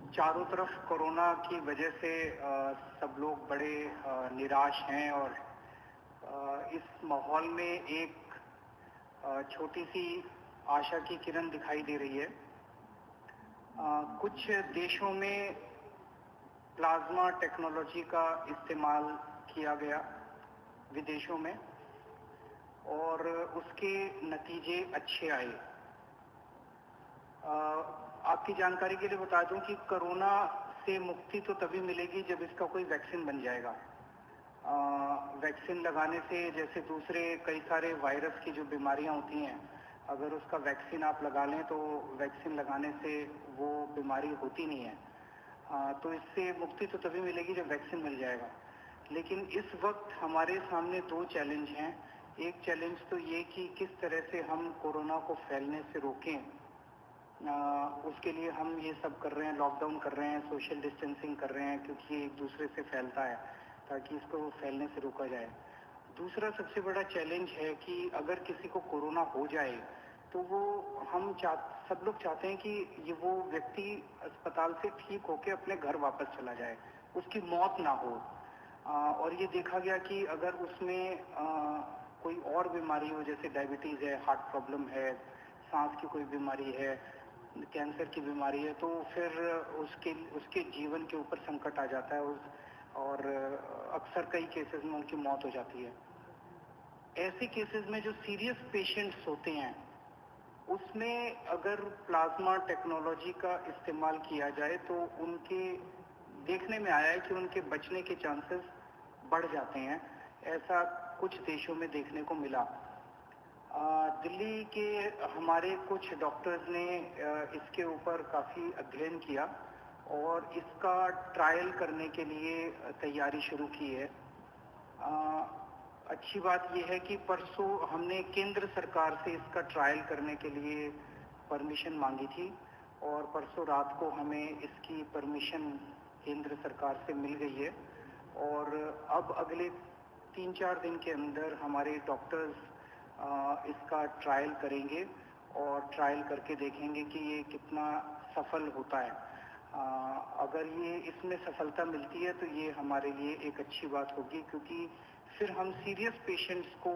चारों तरफ कोरोना की वजह से सब लोग बड़े निराश हैं और इस माहौल में एक छोटी सी आशा की किरण दिखाई दे रही है। कुछ देशों में प्लाज्मा टेक्नोलॉजी का इस्तेमाल किया गया विदेशों में और उसके नतीजे अच्छे आए। आपकी जानकारी के लिए बता दूं कि कोरोना से मुक्ति तो तभी मिलेगी जब इसका कोई वैक्सीन बन जाएगा। वैक्सीन लगाने से जैसे दूसरे कई सारे वायरस की जो बीमारियां होती हैं, अगर उसका वैक्सीन आप लगा लें तो वैक्सीन लगाने से वो बीमारी होती नहीं है। तो इससे मुक्ति तो तभी मिलेगी जब वैक्सीन मिल जाएगा। लेकिन इस वक्त हमारे सामने दो चैलेंज हैं। एक चैलेंज तो ये कि किस तरह से हम कोरोना को फैलने से रोकें। उसके लिए हम ये सब कर रहे हैं, लॉकडाउन कर रहे हैं, सोशल डिस्टेंसिंग कर रहे हैं, क्योंकि ये एक दूसरे से फैलता है, ताकि इसको फैलने से रोका जाए। दूसरा सबसे बड़ा चैलेंज है कि अगर किसी को कोरोना हो जाए तो वो सब लोग चाहते हैं कि ये वो व्यक्ति अस्पताल से ठीक होकर अपने घर वापस चला जाए, उसकी मौत ना हो। और ये देखा गया कि अगर उसमें कोई और बीमारी हो, जैसे डायबिटीज़ है, हार्ट प्रॉब्लम है, सांस की कोई बीमारी है, कैंसर की बीमारी है, तो फिर उसके जीवन के ऊपर संकट आ जाता है और अक्सर कई केसेस में उनकी मौत हो जाती है। ऐसे केसेस में जो सीरियस पेशेंट्स होते हैं, उसमें अगर प्लाज्मा टेक्नोलॉजी का इस्तेमाल किया जाए तो उनके देखने में आया है कि उनके बचने के चांसेस बढ़ जाते हैं। ऐसा कुछ देशों में देखने को मिला। दिल्ली के हमारे कुछ डॉक्टर्स ने इसके ऊपर काफ़ी अध्ययन किया और इसका ट्रायल करने के लिए तैयारी शुरू की है। अच्छी बात यह है कि परसों हमने केंद्र सरकार से इसका ट्रायल करने के लिए परमिशन मांगी थी और परसों रात को हमें इसकी परमिशन केंद्र सरकार से मिल गई है। और अब अगले 3-4 दिन के अंदर हमारे डॉक्टर्स इसका ट्रायल करेंगे और ट्रायल करके देखेंगे कि ये कितना सफल होता है। अगर ये इसमें सफलता मिलती है तो ये हमारे लिए एक अच्छी बात होगी, क्योंकि फिर हम सीरियस पेशेंट्स को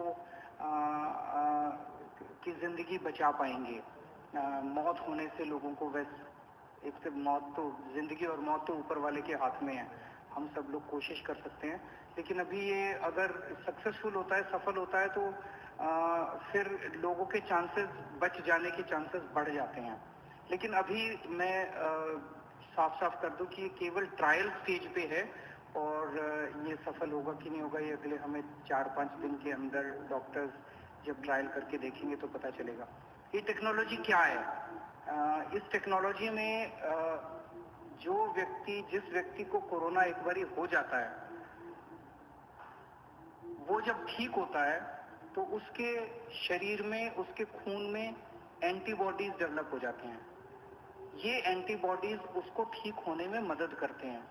की ज़िंदगी बचा पाएंगे। मौत होने से लोगों को एक तो मौत तो ज़िंदगी और मौत तो ऊपर वाले के हाथ में है। हम सब लोग कोशिश कर सकते हैं, लेकिन अभी ये अगर सक्सेसफुल होता है, सफल होता है, तो फिर लोगों के चांसेस बच जाने के चांसेस बढ़ जाते हैं। लेकिन अभी मैं साफ साफ कर दूं कि ये केवल ट्रायल स्टेज पे है और ये सफल होगा कि नहीं होगा ये अगले हमें 4-5 दिन के अंदर डॉक्टर्स जब ट्रायल करके देखेंगे तो पता चलेगा। ये टेक्नोलॉजी क्या है? इस टेक्नोलॉजी में जिस व्यक्ति को कोरोना एक बारी हो जाता है, वो जब ठीक होता है तो उसके शरीर में, उसके खून में एंटीबॉडीज डेवलप हो जाते हैं। ये एंटीबॉडीज उसको ठीक होने में मदद करते हैं।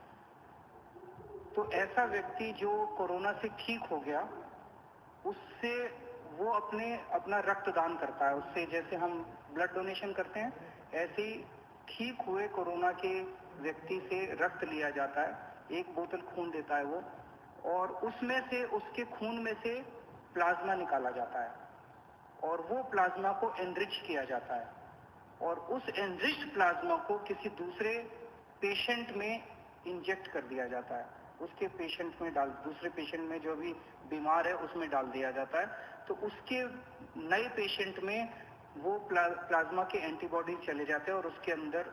तो ऐसा व्यक्ति जो कोरोना से ठीक हो गया, उससे वो अपना रक्तदान करता है। उससे जैसे हम ब्लड डोनेशन करते हैं, ऐसे ही ठीक हुए कोरोना के व्यक्ति से रक्त लिया जाता है। 1 बोतल खून देता है वो, और उसमें से, उसके खून में से प्लाज्मा निकाला जाता है और वो प्लाज्मा को एनरिच किया जाता है और उस एनरिच्ड प्लाज्मा को किसी दूसरे पेशेंट में इंजेक्ट कर दिया जाता है। उसके दूसरे पेशेंट में जो भी बीमार है उसमें डाल दिया जाता है। तो उसके नए पेशेंट में वो प्लाज्मा के एंटीबॉडीज चले जाते हैं और उसके अंदर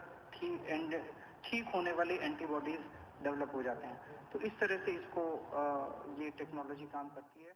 ठीक होने वाले एंटीबॉडीज डेवलप हो जाते हैं। तो इस तरह से ये टेक्नोलॉजी काम करती है।